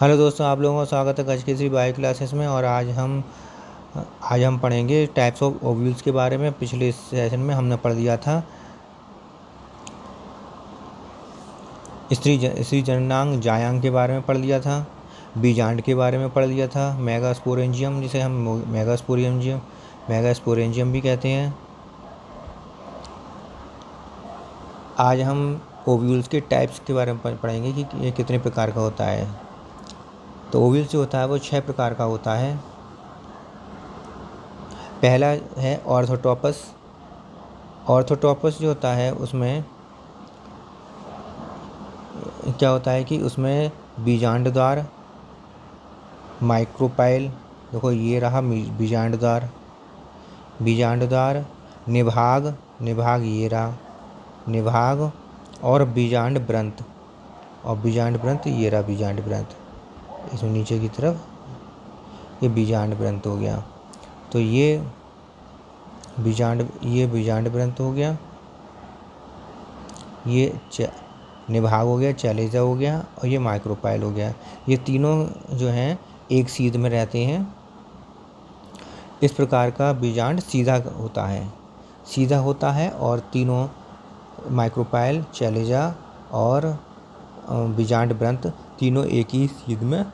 Hello दोस्तों, आप लोगों का स्वागत है आज की इसी बायो क्लासेस में। और आज हम पढ़ेंगे टाइप्स ऑफ ओव्यूल्स के बारे में। पिछले सेशन में हमने पढ़ दिया था स्त्री जननांग जायांग के बारे में पढ़ लिया था, बीजांड के बारे में पढ़ लिया था, मेगास्पोरेंजियम जिसे हम मेगास्पोरेंजियम भी कहते हैं। आज हम ओव्यूल्स के टाइप्स के बारे में पढ़ेंगे कि ये कितने प्रकार का होता है। तो ओव्यूल्स जो होता है वो 6 प्रकार का होता है। पहला है ऑर्थोटॉपस। ऑर्थोटॉपस जो होता है उसमें क्या होता है कि उसमें बीजांडदार, माइक्रोपाइल, देखो ये रहा बीजांडदार, निभाग ये रहा निभाग, और बीजांड ब्रंत, ये रहा बीजांड ब्रंत। इसमें नीचे की तरफ ये बीजांड ब्रंत हो गया। तो ये बीजांड ब्रंत हो गया, ये निभाग हो गया, चैलेजा हो गया, और ये माइक्रोपाइल हो गया। ये तीनों जो हैं एक सीध में रहते हैं। इस प्रकार का बीजांड सीधा होता है और तीनों माइक्रोपाइल, चैलेजा और बीजांड ब्रंत तीनों एक ही सीध में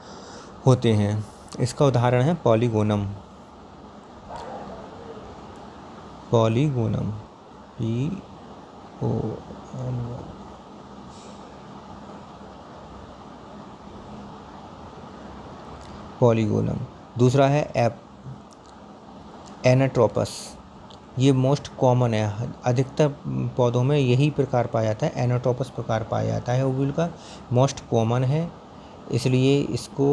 होते हैं। इसका उदाहरण है पॉलीगोनम। पॉलीगोनम। दूसरा है एनाट्रोपस। ये मोस्ट कॉमन है, अधिकतर पौधों में यही प्रकार पाया जाता है। एनाट्रोपस प्रकार पाया जाता है ओव्यूल का, मोस्ट कॉमन है, इसलिए इसको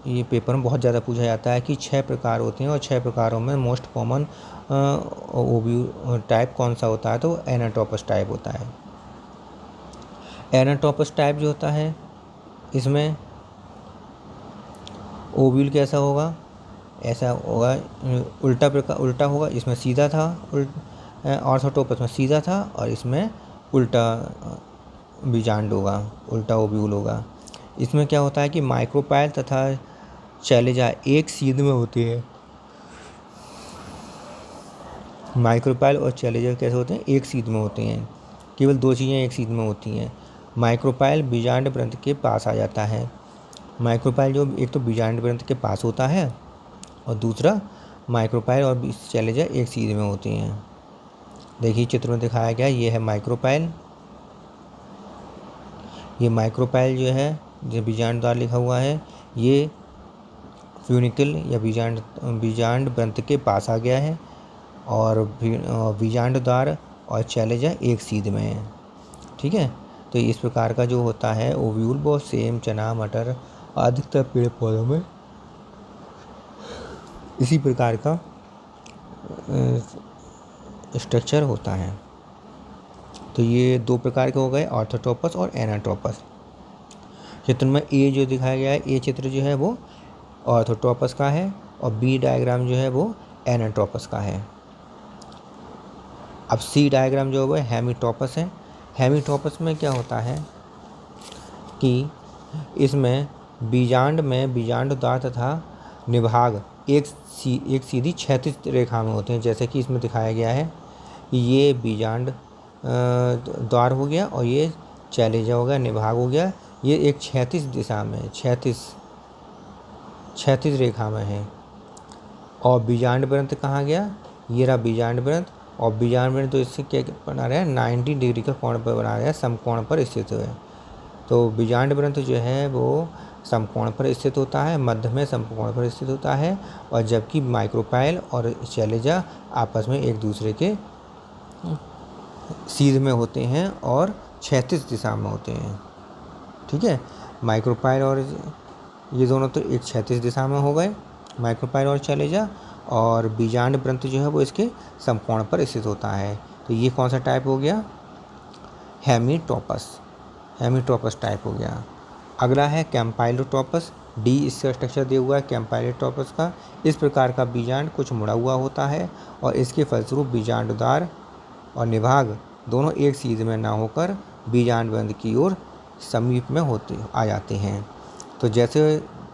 ये पेपर में बहुत ज़्यादा पूछा जाता है कि 6 प्रकार होते हैं और 6 प्रकारों में मोस्ट कॉमन ओव्यूल टाइप कौन सा होता है, तो एनाट्रोपस टाइप होता है। एनाट्रोपस टाइप जो होता है इसमें ओव्यूल कैसा होगा, ऐसा होगा, उल्टा होगा। इसमें सीधा था, ऑर्थोटॉपस में सीधा था, और इसमें उल्टा बीजांड होगा, उल्टा ओव्यूल होगा। इसमें क्या होता है कि माइक्रोपाइल तथा चैलेजा एक सीध में होते हैं। माइक्रोपाइल और चैलेजा कैसे होते हैं, एक सीध में होते हैं। केवल 2 चीज़ें एक सीध में होती हैं। माइक्रोपाइल बीजांड ब्रंथ के पास आ जाता है। माइक्रोपाइल जो एक तो बीजांड ब्रंथ के पास होता है, और दूसरा माइक्रोपाइल और चैलेजा एक सीध में होती हैं। देखिए चित्र में दिखाया गया, ये है माइक्रोपाइल। ये माइक्रोपाइल जो है, जो बीजांडदार लिखा हुआ है, ये फ्यूनिकल या बीजांड ब्रंथ के पास आ गया है, और बीजांडदार और चैलेजा एक सीध में है। ठीक है, तो इस प्रकार का जो होता है ओव्यूल, वो सेम, चना, मटर, अधिकतर पेड़ पौधों में इसी प्रकार का स्ट्रक्चर होता है। तो ये 2 प्रकार के हो गए, ऑर्थोटॉपस और एनाट्रोपस। चित्र में ए जो दिखाया गया है, ए चित्र जो है वो ऑर्थोटॉपस का है, और बी डायग्राम जो है वो एनाट्रोपस का है। अब सी डायग्राम जो है वो हेमिटोपस है। हेमिटोपस में क्या होता है कि इसमें बीजांड में बीजांडदार तथा निभाग एक सीधी क्षैतिज रेखा में होते हैं। जैसे कि इसमें दिखाया गया है, ये बीजांड द्वार हो गया, और ये चैलेजा हो गया, निभाग हो गया। ये एक क्षैतिज दिशा में, क्षैतिज रेखा में है। और बीजांड ब्रंथ कहाँ गया, ये रहा बीजांड ब्रंथ। और बीजांड ब्रंथ तो इससे क्या बना रहा है, 90 डिग्री का कोण पर बना रहा है, समकोण पर स्थित है। तो बीजांड ब्रंथ जो है वो समकोण पर स्थित होता है, मध्य में समकोण पर स्थित होता है, और जबकि माइक्रोपाइल और चैलेजा आपस में एक दूसरे के सीध में होते हैं और क्षैतिज दिशा में होते हैं। ठीक है, माइक्रोपाइल और ये दोनों तो एक क्षैतिज दिशा में हो गए, माइक्रोपाइल और चैलेजा, और बीजांड ब्रंथ जो है वो इसके समकोण पर स्थित होता है। तो ये कौन सा टाइप हो गया, हेमिटोपस टाइप हो गया। अगला है कैम्पाइलोट्रोपस। डी इसका स्ट्रक्चर दिया हुआ है कैम्पाइलोट्रोपस का। इस प्रकार का बीजांड कुछ मुड़ा हुआ होता है, और इसके फलस्वरूप बीजांडदार और निभाग दोनों एक सीध में ना होकर बीजांड ब्रंथ की ओर समीप में आ जाते हैं। तो जैसे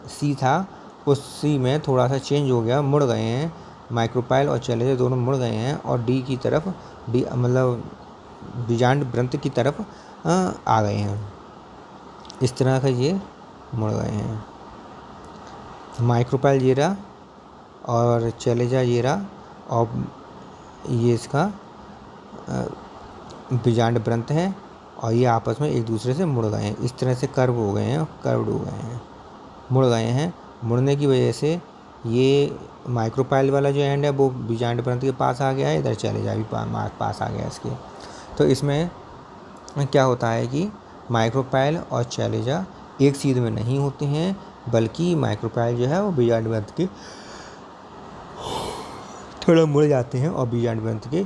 सी था उसी में थोड़ा सा चेंज हो गया, मुड़ गए हैं, माइक्रोपाइल और चैलेंजर दोनों मुड़ गए हैं और डी की तरफ, डी मतलब बीजांड वृंत की तरफ आ गए हैं। इस तरह का ये मुड़ गए हैं। माइक्रोपाइल ये रहा और चैलेंजर ये रहा और ये इसका बीजांड वृंत है और ये आपस में एक दूसरे से मुड़ गए हैं। इस तरह से कर्व हो गए हैं, कर्व्ड हो गए हैं, मुड़ गए हैं। मुड़ने की वजह से ये माइक्रोपाइल वाला जो एंड है वो बीजांड वृंत के पास आ गया है, इधर चैलेंजर भी पास आ गया इसके। तो इसमें क्या होता है कि माइक्रोपाइल और चैलेंजर एक सीध में नहीं होते हैं, बल्कि माइक्रोपाइल जो है वो बीजांड वृंत के थोड़ा मुड़ जाते हैं और बीजांड वृंत के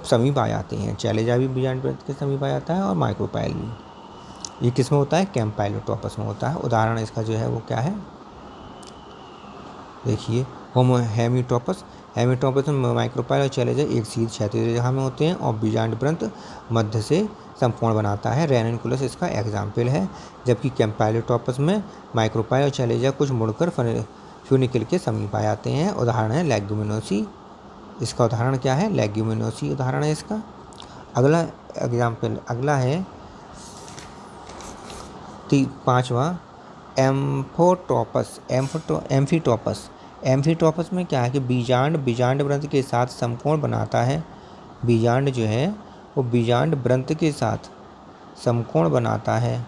समीप आ जाते हैं। चैलेंजर भी बीजांड वृंत के समीप आ जाता है और माइक्रोपाइल भी। ये किस में होता है? कैम्पाइलोटॉपस में होता है। उदाहरण इसका जो है वो क्या है, देखिए हेमिटॉपस। हेमिटॉपस में माइक्रोपाइल और चैलेंजर एक सीध क्षैतिज रेखा में होते हैं और बीजांड वृंत मध्य से समकोण बनाता है। रेनिनकुलस इसका एग्जाम्पल है। जबकि कैम्पाइलोटॉपस में माइक्रोपाइल और चैलेंजर कुछ मुड़कर फ्यूनिकल के समीप आ जाते हैं। उदाहरण है लेग्यूमिनोसी। इसका उदाहरण क्या है? लेग्यूमिनोसी उदाहरण है इसका। अगला एग्जाम्पल, अगला है 5वां एम्फोटॉपस। एम्फीटॉपस। एम्फीटॉपस में क्या है कि बीजांड वृंत के साथ समकोण बनाता है। बीजांड जो है वो बीजांड वृंत के साथ समकोण बनाता है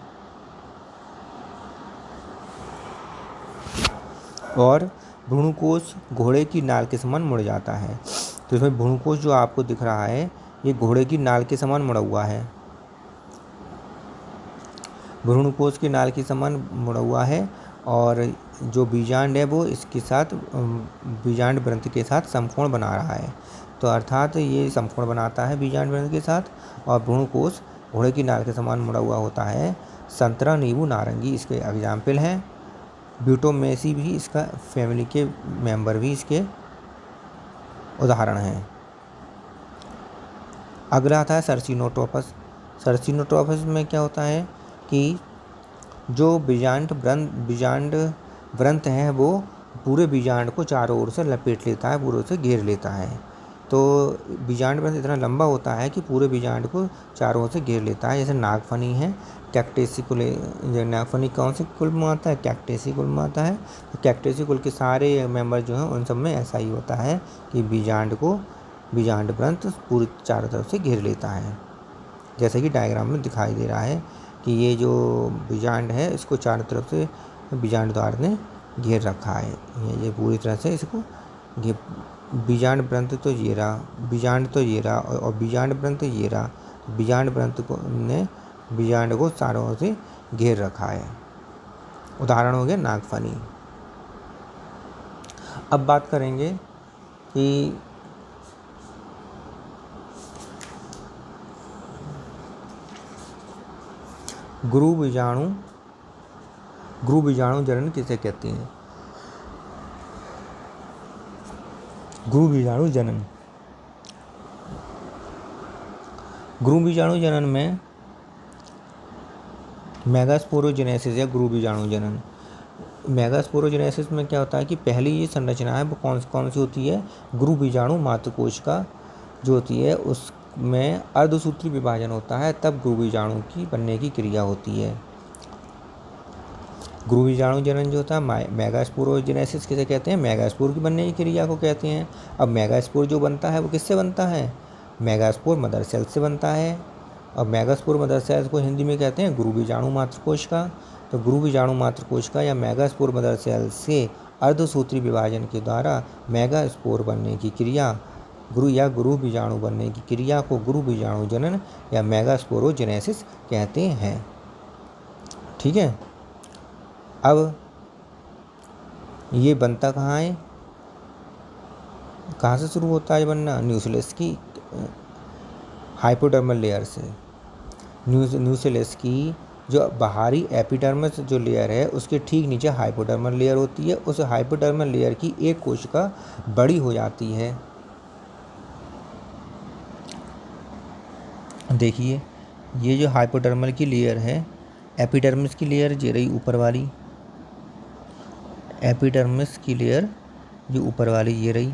और भ्रूणकोश घोड़े की नाल के समान मुड़ जाता है। तो इसमें भ्रूणकोश जो आपको दिख रहा है ये घोड़े की नाल के समान मुड़ा हुआ है। भ्रूणकोश की नाल के समान मुड़ा हुआ है और जो बीजांड है वो इसके साथ बीजांड वृंत के साथ समकोण बना रहा है। तो अर्थात ये समकोण बनाता है बीजांड वृंत के साथ और भ्रूणकोश घोड़े की नाल के समान मुड़ा हुआ होता है। संतरा, नींबू, नारंगी इसके एग्जाम्पल हैं। ब्यूटोमेसी भी इसका फैमिली के मेंबर भी इसके उदाहरण हैं। अगला आता है सर्सिनोटॉपस। सर्सिनोटॉपस में क्या होता है कि जो बीजांड वृंत है वो पूरे बीजांड को चारों ओर से लपेट लेता है, पूरे से घेर लेता है। तो बीजांड वृंत इतना लंबा होता है कि पूरे बीजांड को चारों ओर से घेर लेता है। जैसे नागफनी है, कैक्टेसी कुल। नागफनी कौन से कुल में आता है? कैक्टेसी कुल में आता है। तो कैक्टेसी कुल के सारे मेंबर जो हैं उन सब में ऐसा ही होता है कि बीजांड वृंत पूरी चारों तरफ से घेर लेता है। जैसे कि डायग्राम में दिखाई दे रहा है कि ये जो बीजांड है इसको चारों तरफ से बीजांड द्वार ने घेर रखा है। ये पूरी तरह से इसको बीजांड वृंत तो ये रहा, बीजांड तो ये रहा और बीजांड वृंत ये रहा। बीजांड वृंत को ने बीजांड को चारों ओर से घेर रखा है। उदाहरण हो गया नागफनी। अब बात करेंगे कि गुरु बीजाणु जनन किसे कहते हैं? गुरु बीजाणु जनन में मेगास्पोरोजेनेसिस या गुरु बीजाणु जनन। मेगास्पोरोजेनेसिस में क्या होता है कि पहली ये संरचना है वो कौन सी होती है? गुरु बीजाणु मातृकोश का जो होती है उसमें अर्धसूत्री विभाजन होता है, तब गुरु बीजाणु की बनने की क्रिया होती है। गुरु बीजाणु जनन जो होता है मेगास्पोरोजेनेसिस किसे कहते हैं? मेगास्पोर की बनने की क्रिया को कहते हैं। अब मेगास्पोर जो बनता है वो किससे बनता है? मेगास्पोर मदर सेल से बनता है और मेगास्पोर मदर सेल को हिंदी में कहते हैं गुरु बीजाणु मातृकोश का। तो गुरु बीजाणु मातृकोश का या मेगास्पोर मदर सेल से अर्धसूत्री विभाजन के द्वारा मेगास्पोर बनने की क्रिया गुरु बीजाणु बनने की क्रिया को गुरु बीजाणु जनन या मेगास्पोरोजेनेसिस कहते हैं। ठीक है। अब ये बनता कहाँ है? कहाँ से शुरू होता है बनना? न्यूक्लियस की हाइपोडर्मल लेयर से। न्यूक्लियस की जो बाहरी एपिडर्मिस जो लेयर है उसके ठीक नीचे हाइपोडर्मल लेयर होती है। उस हाइपोडर्मल लेयर की एक कोशिका बड़ी हो जाती है। देखिए ये जो हाइपोडर्मल की लेयर है, एपिडर्मिस की लेयर ये रही ऊपर वाली एपिडर्मिस की लेयर जो ऊपर वाली ये रही,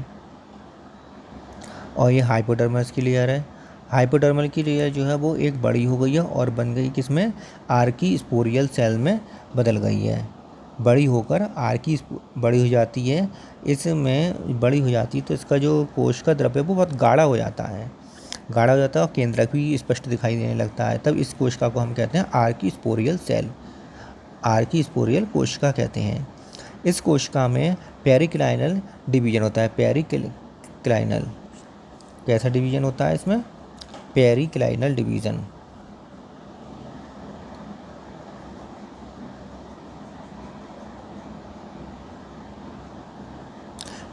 और ये हाइपोडर्मिस की लेयर है। हाइपोडर्मल की लेयर जो है वो एक बड़ी हो गई है और बन गई किसमें, आर्की स्पोरियल सेल में बदल गई है। बड़ी होकर आर्की बड़ी हो जाती है, इसमें बड़ी हो जाती है तो इसका जो कोश का द्रव्य है वो बहुत गाढ़ा हो जाता है, गाढ़ा हो जाता है और केंद्रक भी स्पष्ट दिखाई देने लगता है। तब इस कोशिका को हम कहते हैं आर्की स्पोरियल सेल, आर्की स्पोरियल कोशिका कहते हैं। इस कोशिका में पेरिक्लाइनल डिवीजन होता है। पेरिक्लाइनल कैसा डिवीजन होता है इसमें, पेरिक्लाइनल डिवीजन।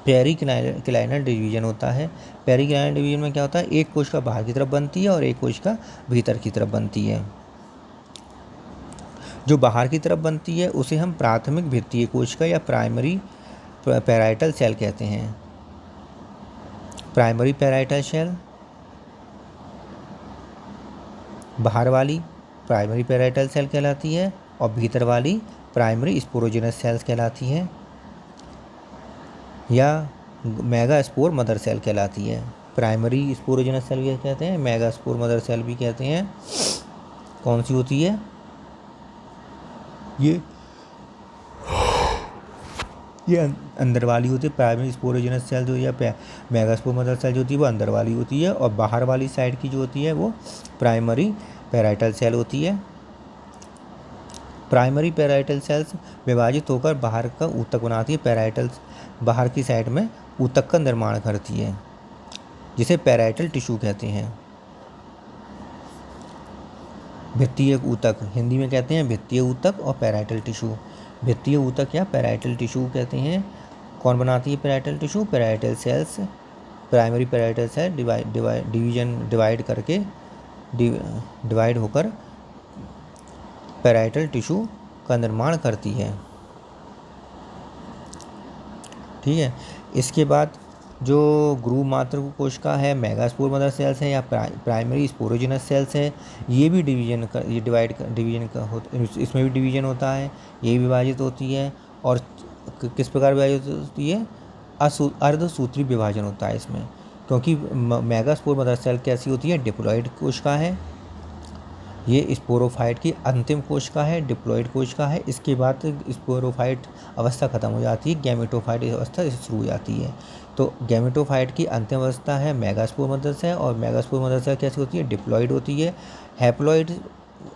पेरिक्लाइनल डिवीजन होता है। पेरिक्लाइनल डिवीजन में क्या होता है, एक कोशिका बाहर की तरफ बनती है और एक कोशिका भीतर की तरफ बनती है। जो बाहर की तरफ बनती है उसे हम प्राथमिक भित्तीय कोशिका या प्राइमरी पैराइटल सेल कहते हैं। प्राइमरी पैराइटल सेल बाहर वाली प्राइमरी पैराइटल सेल कहलाती है और भीतर वाली प्राइमरी स्पोरोजेनस सेल्स कहलाती है या मेगास्पोर मदर सेल कहलाती है। प्राइमरी स्पोरोजेनस सेल भी कहते हैं, मेगास्पोर मदर सेल भी कहते हैं। कौन सी होती है ये अंदर वाली होती है। प्राइमरी स्पोरोजेनस सेल जो या मेगास्पोर मदर सेल जो होती है वो अंदर वाली होती है और बाहर वाली साइड की जो होती है वो प्राइमरी पैराइटल सेल होती है। प्राइमरी पैराइटल सेल्स विभाजित होकर बाहर का ऊतक बनाती है। पैराइटल बाहर की साइड में ऊतक का निर्माण करती है जिसे पैराइटल टिश्यू कहते हैं। भित्तीय ऊतक हिंदी में कहते हैं भित्तीय ऊतक और पैराइटल टिश्यू। भित्तीय ऊतक या पैराइटल टिश्यू कहते हैं। कौन बनाती है parietal tissue, parietal cells. Primary parietal cell divide होकर पैराइटल टिश्यू का निर्माण करती है। ठीक है। इसके बाद जो ग्रूव मात्र कोशिका है, मेगास्पोर मदर सेल्स है या प्राइमरी स्पोरोजेनस सेल्स है, ये भी इसमें भी डिवीजन होता है, ये विभाजित होती है। और किस प्रकार विभाजित होती है, अर्धसूत्री विभाजन होता है इसमें, क्योंकि मेगास्पोर मदर सेल कैसी होती है, डिप्लॉइड कोशिका है। ये स्पोरोफाइट की अंतिम कोशिका है, डिप्लॉइड कोशिका है। इसके बाद स्पोरोफाइट अवस्था खत्म हो जाती है, गैमेटोफाइट अवस्था शुरू हो जाती है। तो गैमेटोफाइट की अंतिम अवस्था है मेगास्पोर मदर सेल और मेगास्पोर मदर सेल कैसी होती है, डिप्लॉइड होती है। हैप्लॉइड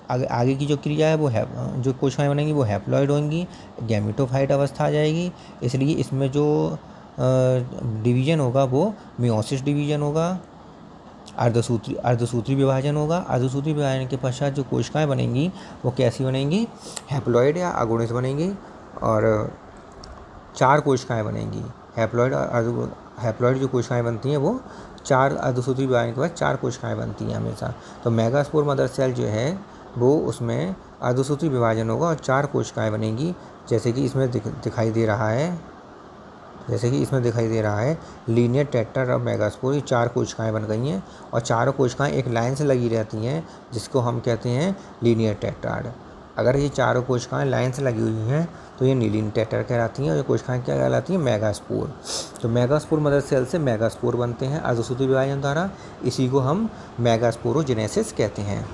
आगे की जो क्रिया है वो जो कोशिकाएं बनेंगी वो हैप्लॉइड होंगी, गैमेटोफाइट अवस्था आ जाएगी। इसलिए इसमें जो डिवीज़न होगा वो मियोसिस डिवीज़न होगा, अर्धसूत्री विभाजन होगा। अर्धसूत्री विभाजन के पश्चात जो कोशिकाएं बनेंगी वो कैसी बनेंगी, हैप्लॉइड या अगोनिस्ट बनेंगी और 4 कोशिकाएं बनेंगी। हैप्लॉइड जो कोशिकाएं बनती हैं वो 4 अर्धसूत्री विभाजन के बाद 4 कोशिकाएं बनती हैं हमेशा। तो मेगास्पोर मदर सेल जो है वो उसमें अर्धसूत्री विभाजन होगा और 4 कोशिकाएं बनेंगी, जैसे कि इसमें दिखाई दे रहा है। लीनियर टेट्राड ऑफ मेगास्पोर, ये 4 कोशिकाएं बन गई हैं और चारों कोशिकाएं एक लाइन से लगी रहती हैं, जिसको हम कहते हैं लीनियर टेट्राड। अगर ये चारों कोशिकाएं लाइन से लगी हुई हैं तो ये लीनियर टेट्राड कहलाती हैं और ये कोशिकाएं क्या कहलाती हैं, मेगास्पोर। तो मेगास्पोर मदर सेल से मेगास्पोर बनते हैं अर्धसूत्री विभाजन द्वारा, इसी को हम मेगास्पोरोजेनेसिस कहते हैं।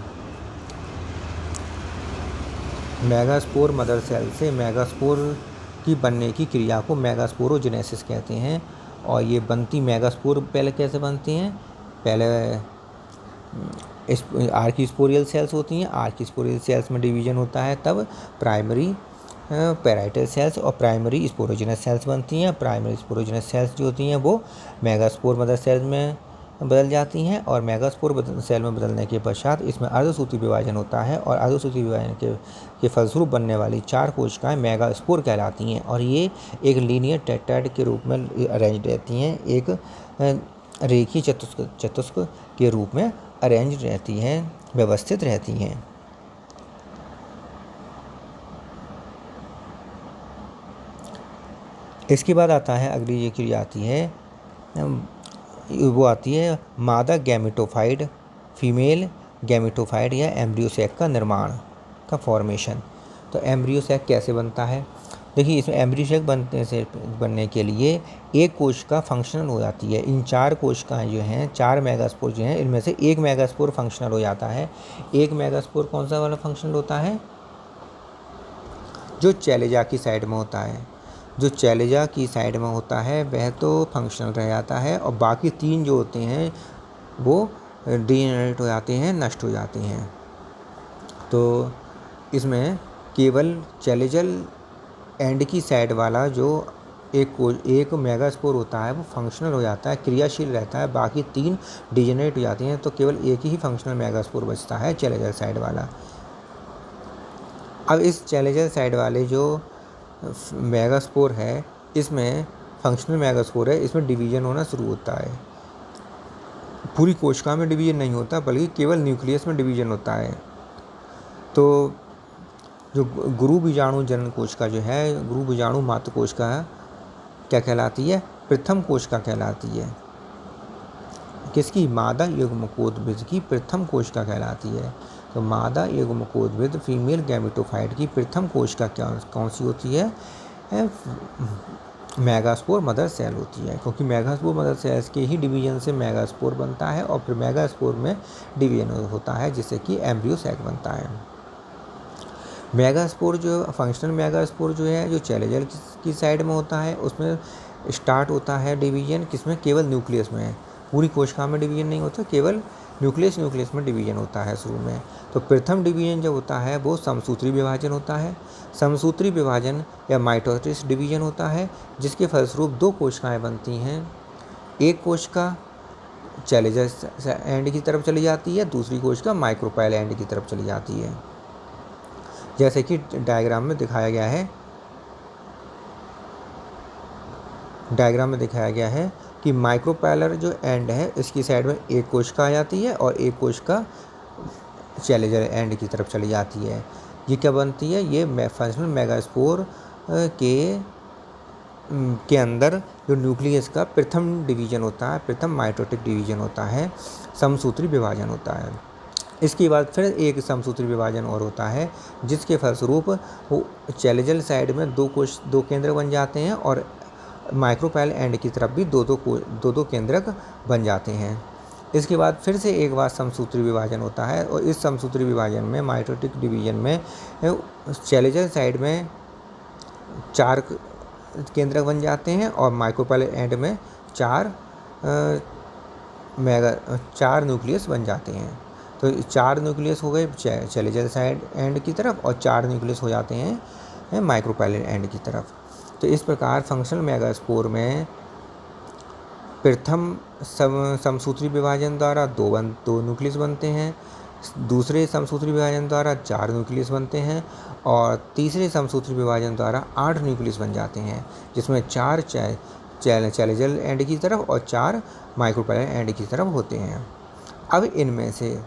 मेगास्पोर मदर सेल से मेगास्पोर की बनने की क्रिया को मेगास्पोरोजेनेसिस कहते हैं। और ये बनती मेगास्पोर पहले कैसे बनती हैं, पहले आर्की स्पोरियल सेल्स होती हैं, आर्की स्पोरियल सेल्स में डिवीजन होता है, तब प्राइमरी पैराइटल सेल्स और प्राइमरी स्पोरोजेनस सेल्स बनती हैं। प्राइमरी स्पोरोजेनस सेल्स जो होती हैं वो मेगास्पोर मदर सेल में बदल जाती हैं और मेगास्पोर सेल में बदलने के पश्चात इसमें अर्धसूत्री विभाजन होता है और अर्धसूत्री विभाजन के फलस्वरूप बनने वाली 4 कोशिकाएं मेगास्पोर कहलाती हैं और ये एक लीनियर टेट्राड के रूप में अरेंज रहती हैं, एक रेखीय चतुष्क के रूप में अरेंज रहती हैं, व्यवस्थित रहती हैं। इसके बाद आता है अगली ये क्रिया आती है, वो आती है मादा गैमेटोफाइट, फीमेल गैमेटोफाइट या एम्ब्रियो सैक का निर्माण का फॉर्मेशन। तो एम्ब्रियो सैक कैसे बनता है, देखिए इसमें एम्ब्रियोसेक बनने के लिए एक कोशिका फंक्शनल हो जाती है। इन 4 कोशिकाएं जो हैं, 4 मेगास्पोर जो हैं, इनमें से एक मेगास्पोर फंक्शनल हो जाता है। एक मेगास्पोर कौन सा वाला फंक्शनल होता है? जो चैलेजा की साइड में होता है। जो चैलेजा की साइड में होता है वह तो फंक्शनल रह जाता है, और बाकी 3 जो होते हैं वो डीजेनरेट हो जाते हैं, नष्ट हो जाते हैं। तो इसमें केवल चैलेजल एंड की साइड वाला जो एक मेगास्पोर होता है वो फंक्शनल हो जाता है, क्रियाशील रहता है, बाकी 3 डीजेनरेट हो जाते हैं। तो केवल एक ही फंक्शनल मेगास्पोर बचता है, चैलेजल साइड वाला। अब इस चैलेजल साइड वाले जो मेगास्पोर है, इसमें फंक्शनल मेगास्पोर है, इसमें डिवीजन होना शुरू होता है। पूरी कोशिका में डिवीजन नहीं होता, बल्कि केवल न्यूक्लियस में डिवीजन होता है। तो जो गुरु बीजाणु जनन कोशिका जो है, गुरु बीजाणु मातृ कोशिका क्या कहलाती है? प्रथम कोशिका कहलाती है। किसकी? मादा युग्मकोद्भिद की प्रथम कोशिका कहलाती है। तो मादा युग्मकोद्भिद फीमेल गैमेटोफाइट की प्रथम कोशिका कौन सी होती है? मेगास्पोर मदर सेल होती है, क्योंकि मेगास्पोर मदर सेल्स के ही डिवीजन से मेगास्पोर बनता है, और फिर मेगास्पोर में डिवीजन होता है, जिससे कि एम्ब्रियोसैक बनता है। मेगास्पोर जो फंक्शनल मेगास्पोर जो है, जो चैलेजल की साइड में होता है, उसमें स्टार्ट होता है डिवीजन किसमें? केवल न्यूक्लियस में। पूरी कोशिका में डिवीजन नहीं होता, केवल न्यूक्लियस में डिवीजन होता है शुरू में। तो प्रथम डिवीजन जो होता है वो समसूत्री विभाजन होता है। समसूत्री विभाजन या माइटोसिस डिवीजन होता है, जिसके फलस्वरूप 2 कोशिकाएं बनती हैं। एक कोशिका चैलेजल एंड की तरफ चली जाती है, दूसरी कोशिका माइक्रोपाइल एंड की तरफ चली जाती है, जैसे कि डायग्राम में दिखाया गया है। डायग्राम में दिखाया गया है कि माइक्रोपाइलर जो एंड है, इसकी साइड में एक कोशिका आ जाती है और एक कोशिका चैलेजल एंड की तरफ चली जाती है। ये क्या बनती है? ये फंक्शनल मेगास्पोर के अंदर जो न्यूक्लियस का प्रथम डिवीजन होता है, प्रथम माइटोटिक डिवीजन होता है, समसूत्री विभाजन होता है। इसके बाद फिर एक समसूत्री विभाजन और होता है, जिसके फलस्वरूप वो चैलेजल साइड में 2 केंद्रक बन जाते हैं, और माइक्रोपाइल एंड की तरफ भी 2 केंद्रक बन जाते हैं। इसके बाद फिर से एक बार समसूत्री विभाजन होता है, और इस समसूत्री विभाजन में, माइटोटिक डिवीजन में, चैलेजल साइड में 4 केंद्रक बन जाते हैं, और माइक्रोपाइल एंड में 4 न्यूक्लियस बन जाते हैं। तो 4 न्यूक्लियस हो गए चैलेजल साइड एंड की तरफ, और 4 न्यूक्लियस हो जाते हैं माइक्रोपाइल एंड की तरफ। तो इस प्रकार फंक्शनल मेगास्पोर में प्रथम समसूत्री विभाजन द्वारा 2 न्यूक्लियस बनते हैं, दूसरे समसूत्री विभाजन द्वारा 4 न्यूक्लियस बनते हैं, और तीसरे समसूत्री विभाजन द्वारा 8 न्यूक्लियस बन जाते हैं, जिसमें 4 चैलेजल एंड की तरफ और 4 माइक्रोपाइल एंड की तरफ होते हैं। अब इनमें से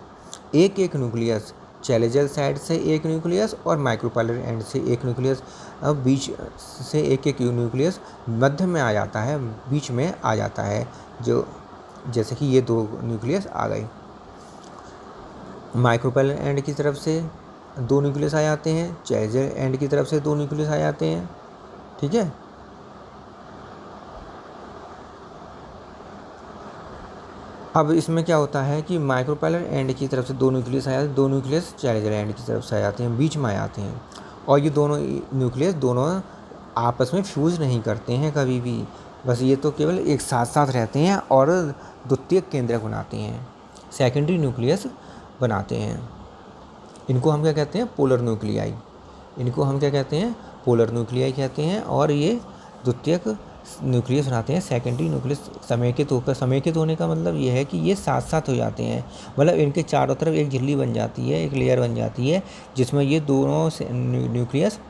एक न्यूक्लियस, चैलेजल साइड से एक न्यूक्लियस और माइक्रोपाइलर एंड से एक न्यूक्लियस, अब बीच से एक न्यूक्लियस मध्य में आ जाता है, बीच में आ जाता है, जो जैसे कि ये 2 न्यूक्लियस आ गए। माइक्रोपाइलर एंड की तरफ से 2 न्यूक्लियस आ जाते हैं, चैलेजल एंड की तरफ से 2 न्यूक्लियस आ जाते हैं। ठीक है। अब इसमें क्या होता है कि माइक्रोपाइलर एंड की तरफ से 2 न्यूक्लियस आ जाते हैं, 2 न्यूक्लियस चैलेजल एंड की तरफ से आ जाते हैं, बीच में आ जाते हैं, और ये दोनों न्यूक्लियस दोनों आपस में फ्यूज नहीं करते हैं कभी भी, बस ये तो केवल एक साथ साथ रहते हैं और द्वितीयक केंद्रक बनाते हैं, सेकेंडरी न्यूक्लियस बनाते हैं। इनको हम क्या कहते हैं? Polar nuclei. इनको हम क्या कहते हैं? पोलर न्यूक्लियाई कहते हैं, और ये द्वितीयक न्यूक्लियस बनाते हैं। सेकेंडरी न्यूक्लियस समेकित होने का मतलब ये है कि ये साथ साथ हो जाते हैं, मतलब इनके चारों तरफ एक झिल्ली बन जाती है, एक लेयर बन जाती है, जिसमें ये दोनों न्यूक्लियस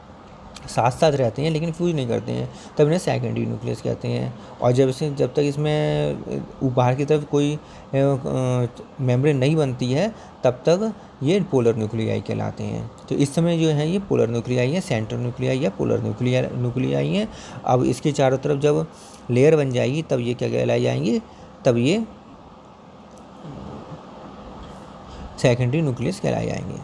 साथ साथ रहते हैं लेकिन फ्यूज नहीं करते हैं, तब इन्हें सेकेंडरी न्यूक्लियस कहते हैं। और जब तक इसमें बाहर की तरफ कोई मेम्ब्रेन नहीं बनती है, तब तक ये पोलर न्यूक्लियाई कहलाते हैं। तो इस समय जो है ये पोलर न्यूक्लियाई है, सेंट्रल न्यूक्लियाई या पोलर न्यूक्लियाई है। अब इसके चारों तरफ जब लेयर बन जाएगी तब ये क्या कहलाई जाएंगे? तब ये सेकेंडरी न्यूक्लियस कहलाए जाएंगे।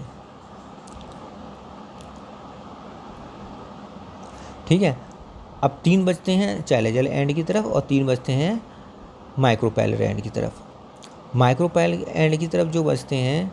ठीक है। अब 3 बचते हैं चैलेजल एंड की तरफ और 3 बचते हैं माइक्रोपैलर एंड की तरफ। माइक्रोपैलर एंड की तरफ जो बचते हैं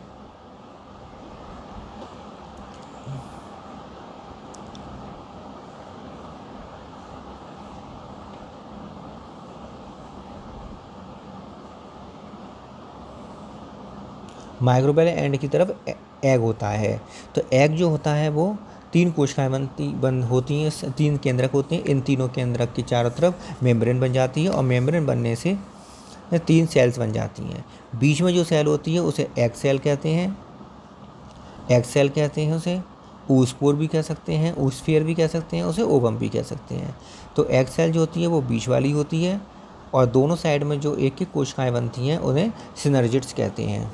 माइक्रोपैलर एंड की तरफ एग होता है। तो एग जो होता है वो 3 कोशिकाएं बन होती हैं, 3 केंद्रक होते हैं। इन तीनों केंद्रक के चारों तरफ मेम्ब्रेन बन जाती है और मेम्ब्रेन बनने से 3 सेल्स बन जाती हैं। बीच में जो सेल होती है उसे एग सेल कहते हैं, एग सेल कहते हैं उसे। oospore भी कह सकते हैं, oosphere भी कह सकते हैं, उसे ओवम भी कह सकते हैं। तो एग सेल जो होती है वो बीच वाली होती है और दोनों साइड में जो एक एक कोशिकाएं बनती हैं उन्हें सिनर्जिड्स कहते हैं।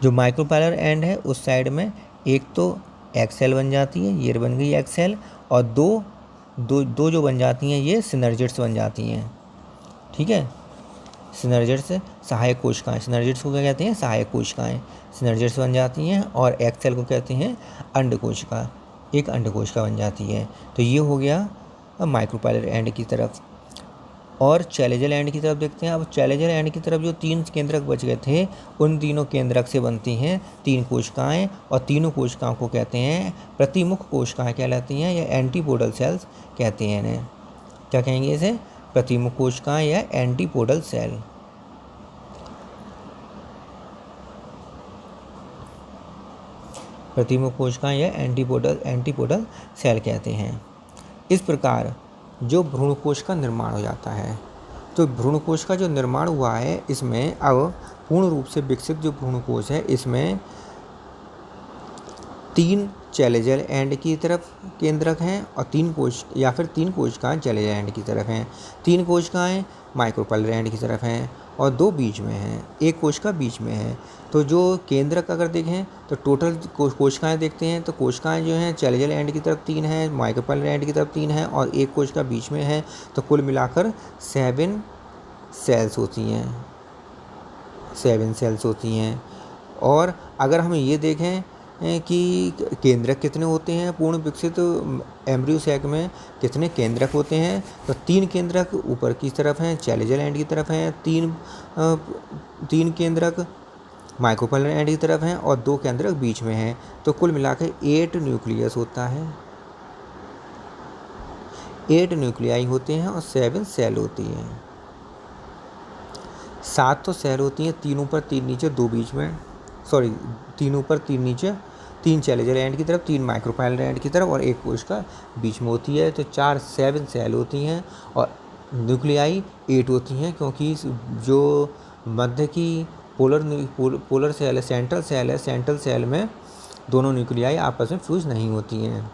जो माइक्रोपैलर एंड है उस साइड में एक तो एग सेल बन जाती है, ये बन गई एग सेल, और दो जो बन जाती हैं ये सिनर्जिड्स बन जाती हैं। ठीक है, सिनर्जिड्स सहायक कोशिकाएं, सिनर्जिड्स को क्या कहते हैं? सहायक कोशिकाएं। सिनर्जिड्स बन जाती हैं और एग सेल को कहते हैं अंड कोशिका, एक अंड कोशिका बन जाती है। तो ये हो गया माइक्रोपैलर एंड की तरफ। और चैलेजल एंड की तरफ देखते हैं। अब चैलेजल एंड की तरफ जो 3 केंद्रक बच गए थे उन तीनों केंद्रक से बनती हैं 3 कोशिकाएं और तीनों कोशिकाओं को कहते हैं प्रतिमुख कोशिकाएं कहलाती हैं या एंटीपोडल सेल्स कहते हैं इन्हें। क्या कहेंगे इसे? प्रतिमुख कोशिकाएं या एंटीपोडल सेल। प्रतिमुख कोशिकाएं या एंटीपोडल सेल कहते हैं। इस प्रकार जो भ्रूणकोश का निर्माण हो जाता है, तो भ्रूणकोश का जो निर्माण हुआ है इसमें अब पूर्ण रूप से विकसित जो भ्रूणकोश है इसमें 3 चैलेजल एंड की तरफ केंद्रक हैं और 3 कोशिकाएं चैलेजल एंड की तरफ हैं। 3 कोशिकाएं माइक्रोपैलर एंड की तरफ हैं और 2 बीच में हैं, एक कोशिका बीच में है। तो जो केंद्रक अगर देखें तो टोटल कोशिकाएं देखते हैं तो कोशिकाएं जो हैं चैलेजल एंड की तरफ 3 हैं, माइक्रोपैलर एंड की तरफ 3 हैं और एक कोशिका बीच में है। तो कुल मिलाकर 7 सेल्स होती हैं, 7 सेल्स होती हैं। और अगर हम ये देखें कि केंद्रक कितने होते हैं पूर्ण विकसित एम्ब्रियो सैक में, कितने केंद्रक होते हैं, तो 3 केंद्रक ऊपर की तरफ हैं, चैलेजल एंड की तरफ हैं, 3 केंद्रक माइक्रोपैलर एंड की तरफ हैं और 2 केंद्रक बीच में हैं। तो कुल मिलाकर 8 न्यूक्लियस होता है, 8 न्यूक्लियाई होते हैं और 7 सेल होती हैं। 7 तो सेल होती हैं, 3 ऊपर 3 नीचे 2 बीच में, 3 ऊपर 3 नीचे, 3 चैलेजल एंड की तरफ, 3 माइक्रोपैलर एंड की तरफ और एक कोशिका बीच में होती है। तो 7 सेल होती हैं और न्यूक्लियाई 8 होती हैं, क्योंकि जो मध्य की पोलर सेल है, सेंट्रल सेल में दोनों न्यूक्लियाई आपस में फ्यूज नहीं होती हैं,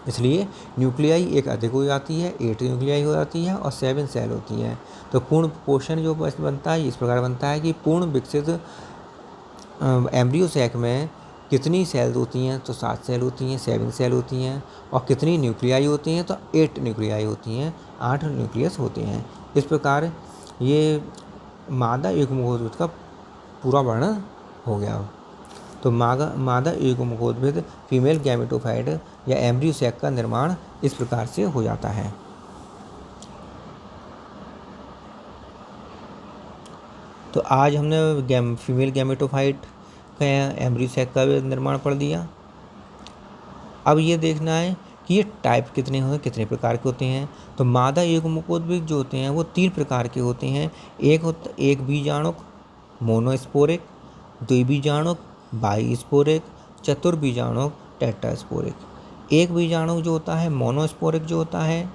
इसलिए न्यूक्लियाई एक अधिक हो जाती है, 8 न्यूक्लियाई हो जाती है और 7 सेल होती हैं। तो पूर्ण पोषण जो बनता है इस प्रकार बनता है कि पूर्ण विकसित एम्ब्रियो सैक में कितनी सेल्स होती हैं? तो 7 सेल होती हैं, 7 सेल होती हैं। और कितनी न्यूक्लियाई होती हैं? तो 8 न्यूक्लियाई होती हैं, 8 न्यूक्लियस होते हैं। इस प्रकार ये मादा युग्मकोद्भिद का पूरा वर्णन हो गया। तो मादा युग्मकोद्भिद फीमेल गैमेटोफाइट या एम्ब्रियो सैक का निर्माण इस प्रकार से हो जाता है। तो आज हमने फीमेल गैमेटोफाइट का एम्ब्रियो सैक का निर्माण पढ़ दिया। अब ये देखना है कि ये टाइप कितने प्रकार के होते हैं। तो मादा युग्मकोद्भिद जो होते हैं वो 3 प्रकार के होते हैं। एक बीजाणुक मोनोस्पोरिक, द्विबीजाणुक बाइस्पोरिक, चतुर्बीजाणुक टेट्रास्पोरिक। एक बीजाणुक जो होता है मोनोस्पोरिक जो होता है,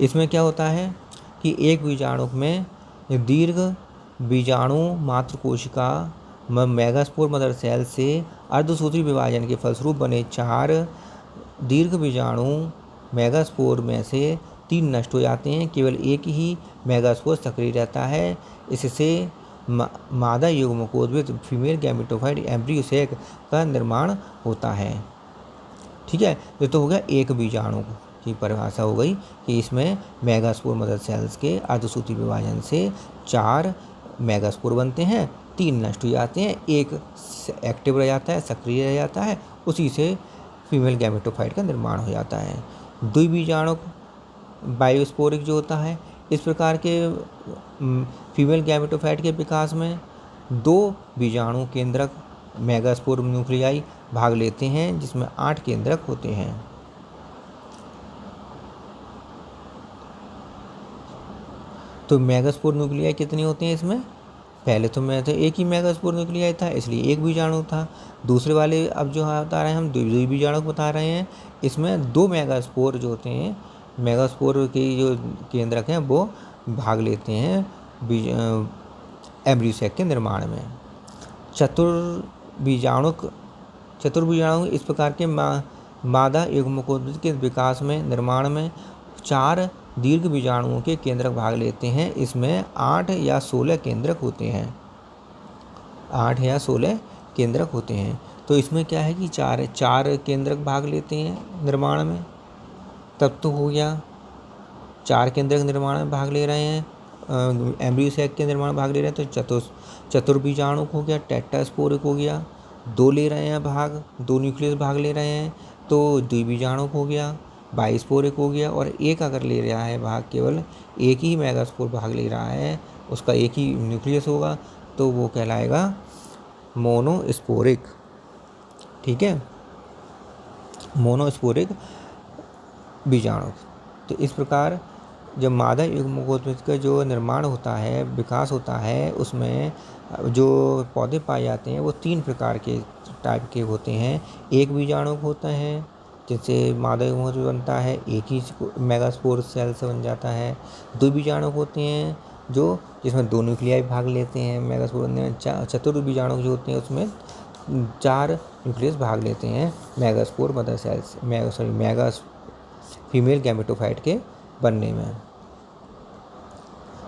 इसमें क्या होता है कि एक बीजाणुक में दीर्घ बीजाणु मात्र कोशिका मेगास्पोर मदर सेल से अर्धसूत्री विभाजन के फलस्वरूप बने 4 दीर्घ बीजाणु मेगास्पोर में से 3 नष्ट हो जाते हैं, केवल एक ही मेगास्पोर सक्रिय रहता है। इससे मादा युग्मकोद्भिद फीमेल गैमेटोफाइट एम्ब्रियो सैक का निर्माण होता है। ठीक है, ये तो हो गया एक बीजाणु की परिभाषा हो गई कि इसमें मेगास्पोर मदर सेल्स के अर्धसूत्री विभाजन से 4 मेगास्पोर बनते हैं, 3 नष्ट हो जाते हैं, एक एक्टिव रह जाता है, सक्रिय रह जाता है, उसी से फीमेल गैमेटोफाइट का निर्माण हो जाता है। द्विबीजाणुक बायोस्पोरिक जो होता है, इस प्रकार के फीमेल गैमेटोफाइट के विकास में 2 बीजाणु केंद्रक मेगास्पोर न्यूक्लियाई भाग लेते हैं, जिसमें 8 केंद्रक होते हैं। तो मेगास्पोर न्यूक्लियाई कितनी होती हैं इसमें? पहले तो मैं तो एक ही मेगास्पोर न्यूक्लियाई था, इसलिए एक बीजाणु था। दूसरे वाले अब जो बता रहे हैं हम द्विबीजाणु बता रहे हैं, इसमें 2 मेगास्पोर जो होते हैं, मेगास्पोर के जो केंद्रक हैं वो भाग लेते हैं एम्ब्रियो सैक के निर्माण में। चतुर्बीजाणुक इस प्रकार के मादा युग्मकोद्भिद के विकास में निर्माण में 4 दीर्घ बीजाणुओं के केंद्रक भाग लेते हैं। इसमें 8 या 16 केंद्रक होते हैं। 8 या 16 केंद्रक होते हैं। तो इसमें क्या है कि 4 केंद्रक भाग लेते हैं निर्माण में, तब तो हो गया। 4 केंद्रक निर्माण में भाग ले रहे हैं, एम्ब्रियो सैक के निर्माण में भाग ले रहे हैं, तो चतुर्बीजाणुक हो गया, टेट्रास्पोरिक हो गया। 2 ले रहे हैं भाग, 2 न्यूक्लियस भाग ले रहे हैं, तो द्विबीजाणुक हो गया, बाइस्पोरिक हो गया। और एक अगर ले रहा है भाग, केवल एक ही मेगास्पोर भाग ले रहा है, उसका एक ही न्यूक्लियस होगा, तो वो कहलाएगा मोनोस्पोरिक। ठीक है, मोनोस्पोरिक बीजाणु। तो इस प्रकार जब मादा युग्मकोद्भिद का जो निर्माण होता है, विकास होता है, उसमें जो पौधे पाए जाते हैं वो 3 प्रकार के टाइप के होते हैं। एक बीजाणुक होता है, जिससे मादा युग्मकोद्भिद बनता है, एक ही मेगास्पोर सेल से बन जाता है। 2 बीजाणुक होते हैं जो जिसमें 2 न्यूक्लियाई भाग लेते हैं मेगास्पोर बनने में। चतुर्बीजाणुक जो होते हैं उसमें 4 न्यूक्लियस भाग लेते हैं megaspore mother cells female gametophyte के बनने में।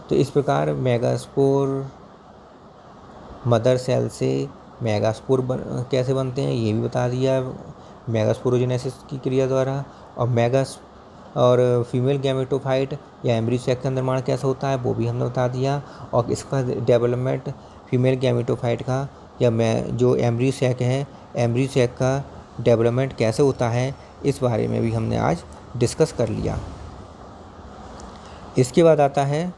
तो इस प्रकार मेगास्पोर मदर सेल से मेगास्पोर कैसे बनते हैं ये भी बता दिया, मेगास्पोरोजेनेसिस की क्रिया द्वारा। और फीमेल गैमेटोफाइट या एम्ब्रियो सैक का निर्माण कैसे होता है वो भी हमने बता दिया। और इसका डेवलपमेंट फीमेल गैमेटोफाइट का या जो एम्ब्रियो सैक है, एम्ब्रियो सैक का डेवलपमेंट कैसे होता है, इस बारे में भी हमने आज डिस्कस कर लिया। इसके बाद आता है,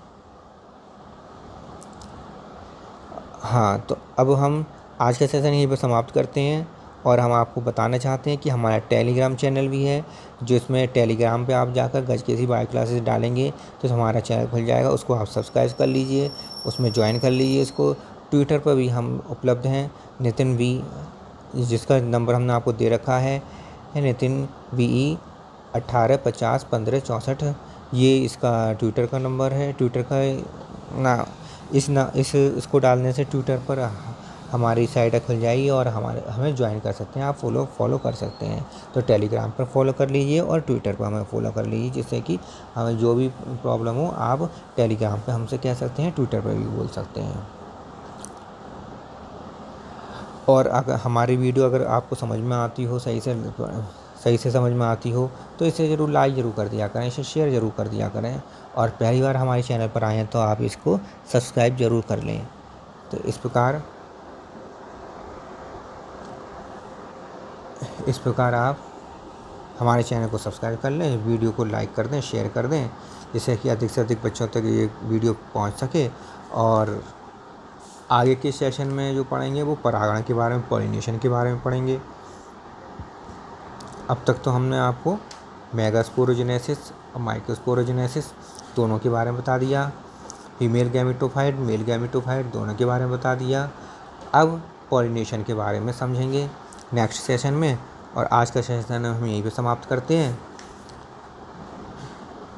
हाँ, तो अब हम आज का सेशन यहीं पर समाप्त करते हैं। और हम आपको बताना चाहते हैं कि हमारा टेलीग्राम चैनल भी है, जो इसमें टेलीग्राम पे आप जाकर गजकेसी बायो क्लासेस डालेंगे तो हमारा चैनल खुल जाएगा, उसको आप सब्सक्राइब कर लीजिए, उसमें ज्वाइन कर लीजिए इसको। ट्विटर पर भी हम उपलब्ध हैं, नितिन वी, जिसका नंबर हमने आपको दे रखा है नितिन VE 18501564। ये इसका ट्विटर का नंबर है। ट्विटर का इसको डालने से ट्विटर पर हमारी साइट खुल जाएगी और हमें ज्वाइन कर सकते हैं, आप फॉलो कर सकते हैं। तो टेलीग्राम पर फॉलो कर लीजिए और ट्विटर पर हमें फॉलो कर लीजिए, जिससे कि हमें जो भी प्रॉब्लम हो आप टेलीग्राम पर हमसे कह सकते हैं, ट्विटर पर भी बोल सकते हैं। और अगर हमारी वीडियो अगर आपको समझ में आती हो, सही से समझ में आती हो, तो इसे ज़रूर लाइक ज़रूर कर दिया करें, इसे शेयर ज़रूर कर दिया करें। और पहली बार हमारे चैनल पर आए हैं तो आप इसको सब्सक्राइब ज़रूर कर लें। तो इस प्रकार आप हमारे चैनल को सब्सक्राइब कर लें, वीडियो को लाइक कर दें, शेयर कर दें, जिससे कि अधिक से अधिक बच्चों तक ये वीडियो पहुंच सके। और आगे के सेशन में जो पढ़ेंगे वो परागण के बारे में, पॉलिनेशन के बारे में पढ़ेंगे। अब तक तो हमने आपको मेगास्पोरोजेनेसिस और माइक्रोस्पोरोजेनेसिस दोनों के बारे में बता दिया, फीमेल गैमेटोफाइट, मेल गैमेटोफाइट दोनों के बारे में बता दिया। अब पॉलिनेशन के बारे में समझेंगे नेक्स्ट सेशन में। और आज का सेशन हम यहीं पे समाप्त करते हैं।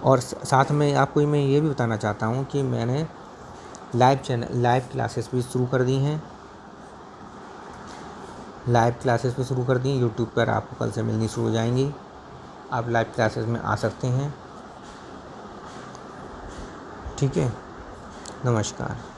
और साथ में आपको मैं ये भी बताना चाहता हूँ कि मैंने लाइव क्लासेस भी शुरू कर दी हैं। यूट्यूब पर आपको कल से मिलनी शुरू हो जाएंगी। आप लाइव क्लासेस में आ सकते हैं। ठीक है, नमस्कार।